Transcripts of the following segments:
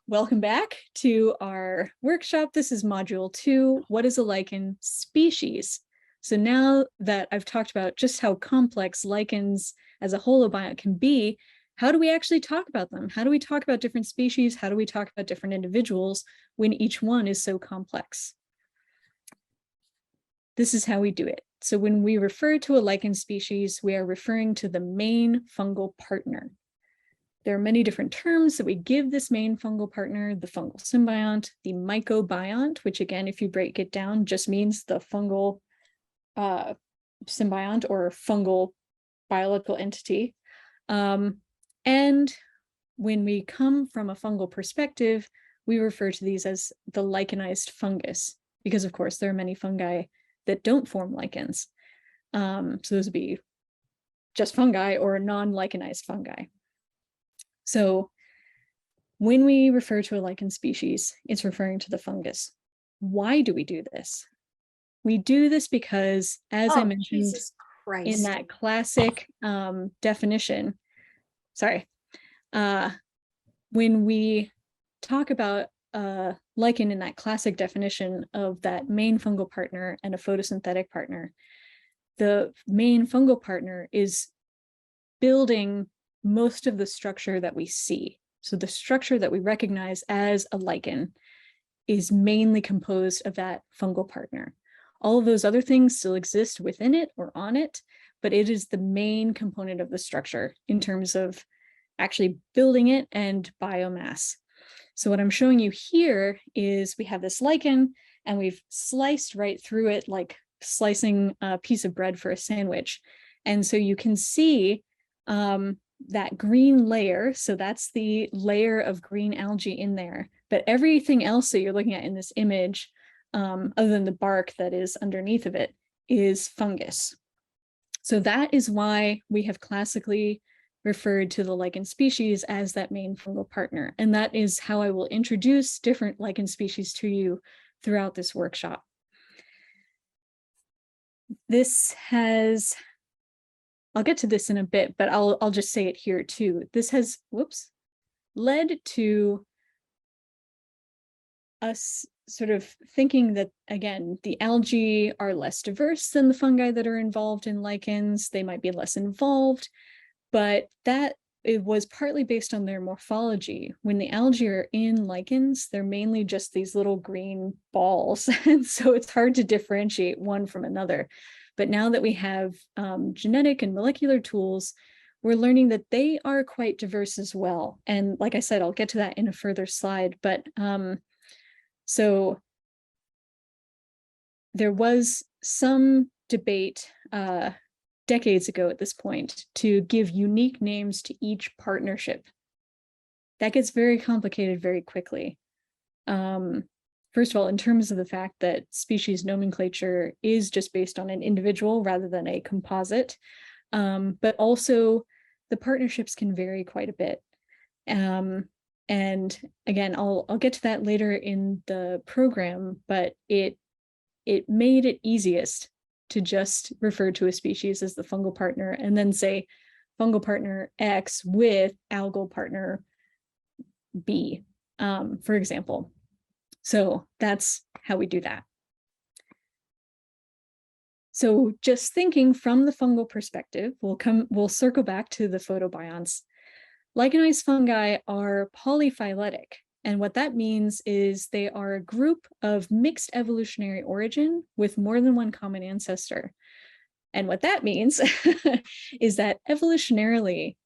Welcome back to our workshop. This is module 2, what is a lichen species? So now that I've talked about just how complex lichens as a holobiont can be, how do we actually talk about them? How do we talk about different species? How do we talk about different individuals when each one is so complex? This is how we do it. So when we refer to a lichen species, we are referring to the main fungal partner. There are many different terms that we give this main fungal partner: the fungal symbiont, the mycobiont, which again, if you break it down, just means the fungal symbiont or fungal biological entity. And when we come from a fungal perspective, we refer to these as the lichenized fungus, because of course there are many fungi that don't form lichens. So those would be just fungi or non-lichenized fungi. So when we refer to a lichen species, it's referring to the fungus. Why do we do this? We do this because, as I mentioned in that classic definition, when we talk about lichen in that classic definition of that main fungal partner and a photosynthetic partner, the main fungal partner is building most of the structure that we see. So the structure that we recognize as a lichen is mainly composed of that fungal partner. All of those other things still exist within it or on it, but it is the main component of the structure in terms of actually building it and biomass. So what I'm showing you here is we have this lichen and we've sliced right through it like slicing a piece of bread for a sandwich. And so you can see that green layer. So that's the layer of green algae in there. But everything else that you're looking at in this image, other than the bark that is underneath of it, is fungus. So that is why we have classically referred to the lichen species as that main fungal partner. And that is how I will introduce different lichen species to you throughout this workshop. This has, I'll get to this in a bit, but I'll just say it here too. This has, led to us sort of thinking that, again, the algae are less diverse than the fungi that are involved in lichens. They might be less involved, but that it was partly based on their morphology. When the algae are in lichens, they're mainly just these little green balls. And so it's hard to differentiate one from another. But now that we have genetic and molecular tools, we're learning that they are quite diverse as well. And like I said, I'll get to that in a further slide. But so there was some debate decades ago at this point to give unique names to each partnership. That gets very complicated very quickly. First of all, in terms of the fact that species nomenclature is just based on an individual rather than a composite, but also the partnerships can vary quite a bit. And again, I'll get to that later in the program, but it made it easiest to just refer to a species as the fungal partner and then say fungal partner X with algal partner B, for example. So that's how we do that. So just thinking from the fungal perspective, we'll circle back to the photobionts. Lichenized fungi are polyphyletic. And what that means is they are a group of mixed evolutionary origin with more than one common ancestor. And what that means is that evolutionarily,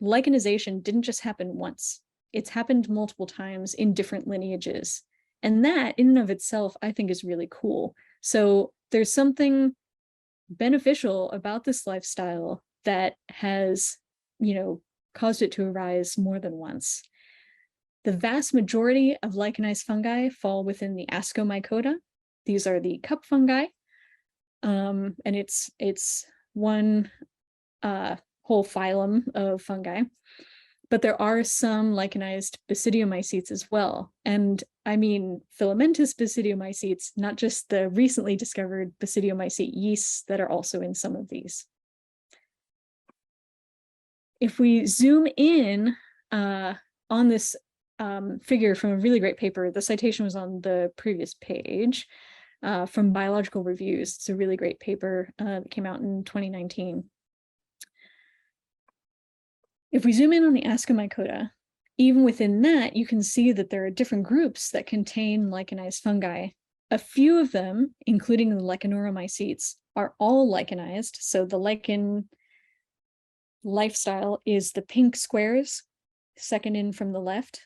lichenization didn't just happen once. It's happened multiple times in different lineages. And that in and of itself, I think is really cool. So there's something beneficial about this lifestyle that has, caused it to arise more than once. The vast majority of lichenized fungi fall within the Ascomycota. These are the cup fungi. And it's one whole phylum of fungi. But there are some lichenized basidiomycetes as well. And I mean filamentous basidiomycetes, not just the recently discovered basidiomycete yeasts that are also in some of these. If we zoom in on this figure from a really great paper. The citation was on the previous page from Biological Reviews. It's a really great paper that came out in 2019. If we zoom in on the Ascomycota, even within that, you can see that there are different groups that contain lichenized fungi. A few of them, including the Lichenoromycetes, are all lichenized. So the lichen lifestyle is the pink squares, second in from the left.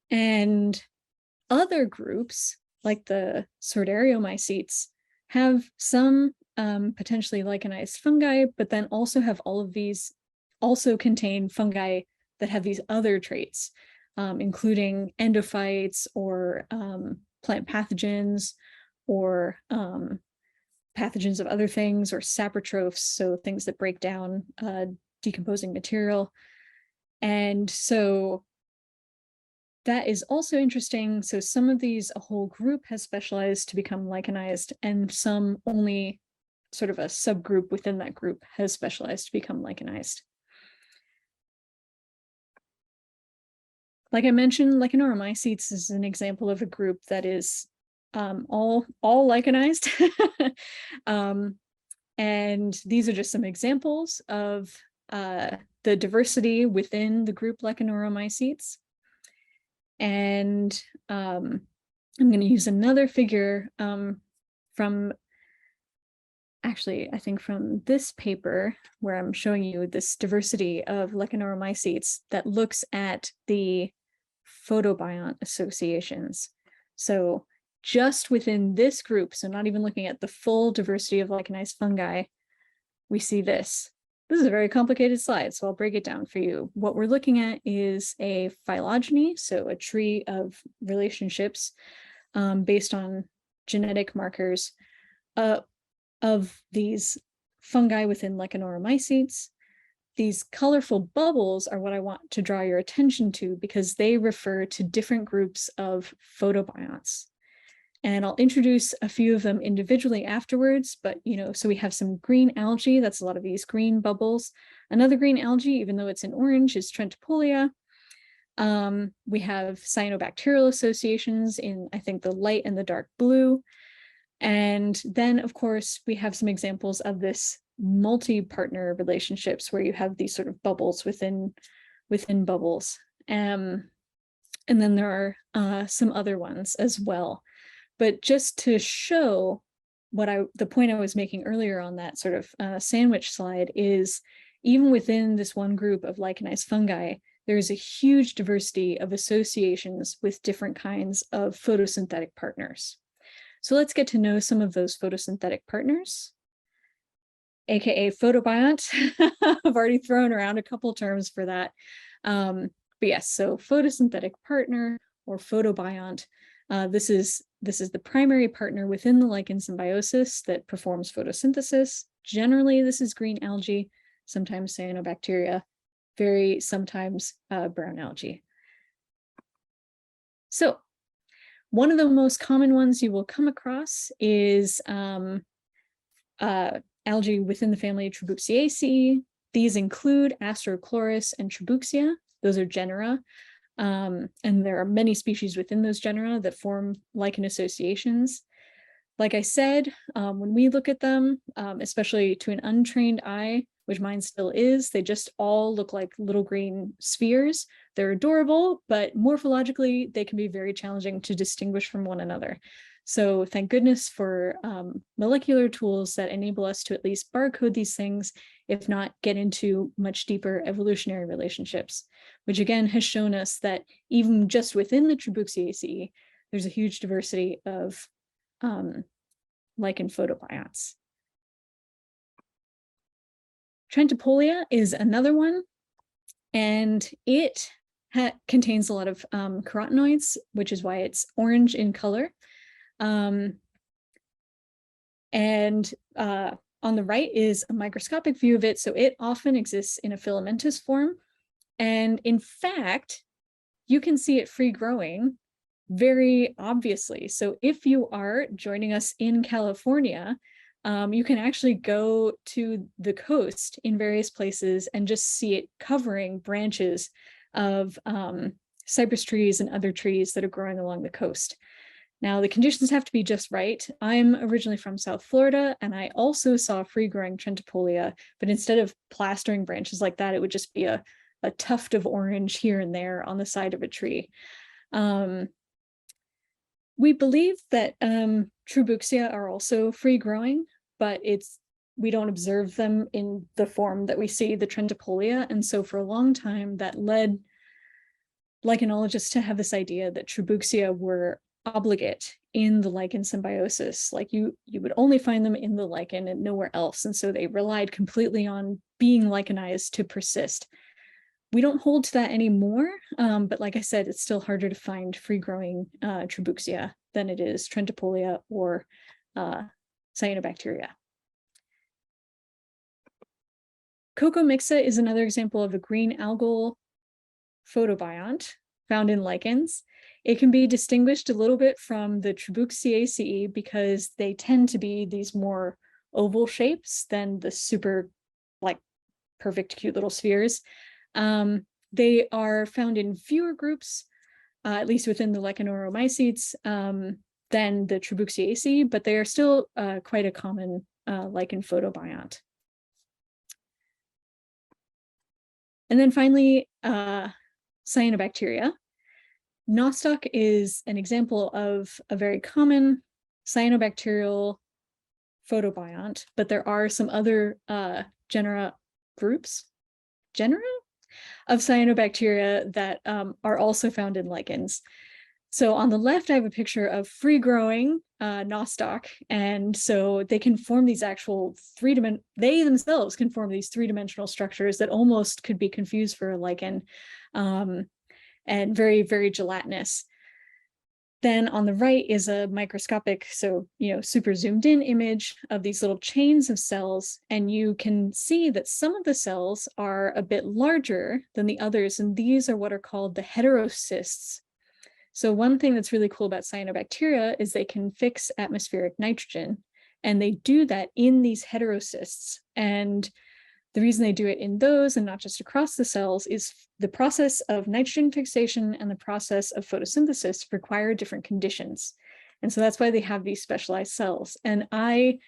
And other groups, like the Sordaromycetes, have some potentially lichenized fungi, but then also have all of these, also contain fungi that have these other traits, including endophytes or plant pathogens or pathogens of other things, or saprotrophs, so things that break down decomposing material. And so that is also interesting. So some of these, a whole group has specialized to become lichenized, and some only sort of a subgroup within that group has specialized to become lichenized. Like I mentioned, Lichenoromycetes is an example of a group that is all lichenized. And these are just some examples of the diversity within the group Lichenoromycetes. And I'm going to use another figure from, actually, I think from this paper where I'm showing you this diversity of Lichenoromycetes that looks at the photobiont associations. So just within this group, so not even looking at the full diversity of lichenized fungi, we see this. This is a very complicated slide, so I'll break it down for you. What we're looking at is a phylogeny, so a tree of relationships based on genetic markers of these fungi within Lichenoromycetes. These colorful bubbles are what I want to draw your attention to because they refer to different groups of photobionts. And I'll introduce a few of them individually afterwards, but so we have some green algae, that's a lot of these green bubbles. Another green algae, even though it's in orange, is Trentipolia. We have cyanobacterial associations in, I think, the light and the dark blue. And then, of course, we have some examples of this multi-partner relationships where you have these sort of bubbles within bubbles. And then there are some other ones as well. But just to show the point I was making earlier on that sort of sandwich slide is, even within this one group of lichenized fungi, there's a huge diversity of associations with different kinds of photosynthetic partners. So let's get to know some of those photosynthetic partners, aka photobiont. I've already thrown around a couple terms for that. But yes, so photosynthetic partner or photobiont. This is the primary partner within the lichen symbiosis that performs photosynthesis. Generally, this is green algae, sometimes cyanobacteria, very sometimes brown algae. So one of the most common ones you will come across is algae within the family Tribouxiaceae. These include Asterochloris and Tribouxia. Those are genera. And there are many species within those genera that form lichen associations. Like I said, when we look at them, especially to an untrained eye, which mine still is, they just all look like little green spheres. They're adorable, but morphologically, they can be very challenging to distinguish from one another. So thank goodness for molecular tools that enable us to at least barcode these things, if not get into much deeper evolutionary relationships, which again has shown us that even just within the Tribouxiaceae, there's a huge diversity of lichen photobionts. Trentipolia is another one, and it contains a lot of carotenoids, which is why it's orange in color. And on the right is a microscopic view of it. So it often exists in a filamentous form. And in fact, you can see it free growing very obviously. So if you are joining us in California, you can actually go to the coast in various places and just see it covering branches of cypress trees and other trees that are growing along the coast. Now, the conditions have to be just right. I'm originally from South Florida, and I also saw free-growing Trentipolia, but instead of plastering branches like that, it would just be a tuft of orange here and there on the side of a tree. We believe that Trubouxia are also free-growing, but we don't observe them in the form that we see the Trentipolia, and so for a long time, that led lichenologists to have this idea that Trubouxia were obligate in the lichen symbiosis. Like you would only find them in the lichen and nowhere else. And so they relied completely on being lichenized to persist. We don't hold to that anymore, but like I said, it's still harder to find free-growing Trubouxia than it is Trentipolia or cyanobacteria. Cocomixa is another example of a green algal photobiont found in lichens. It can be distinguished a little bit from the Trubouxiaceae because they tend to be these more oval shapes than the super like perfect cute little spheres. They are found in fewer groups, at least within the Lichenoromycetes, than the Trubouxiaceae, but they are still quite a common lichen photobiont. And then finally, cyanobacteria. Nostoc is an example of a very common cyanobacterial photobiont, but there are some other genera of cyanobacteria that are also found in lichens. So on the left, I have a picture of free-growing nostoc, and so they can form these actual they themselves can form these three-dimensional structures that almost could be confused for a lichen, and very, very gelatinous. Then on the right is a microscopic, so super zoomed in image of these little chains of cells, and you can see that some of the cells are a bit larger than the others, and these are what are called the heterocysts. So one thing that's really cool about cyanobacteria is they can fix atmospheric nitrogen, and they do that in these heterocysts. And the reason they do it in those and not just across the cells is the process of nitrogen fixation and the process of photosynthesis require different conditions. And so that's why they have these specialized cells. And I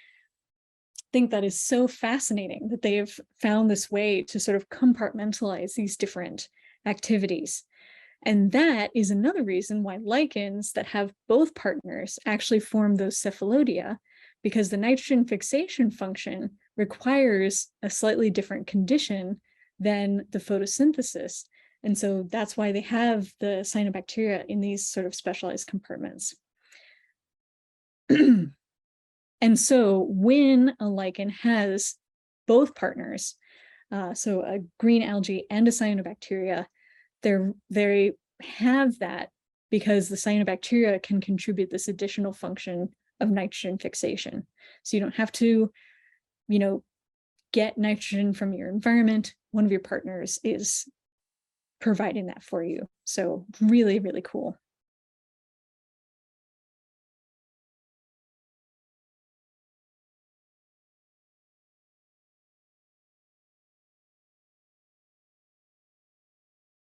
think that is so fascinating that they have found this way to sort of compartmentalize these different activities. And that is another reason why lichens that have both partners actually form those cephalodia, because the nitrogen fixation function requires a slightly different condition than the photosynthesis. And so that's why they have the cyanobacteria in these sort of specialized compartments. And so when a lichen has both partners, so a green algae and a cyanobacteria, they have that because the cyanobacteria can contribute this additional function of nitrogen fixation. So you don't have to, get nitrogen from your environment. One of your partners is providing that for you. So really, really cool.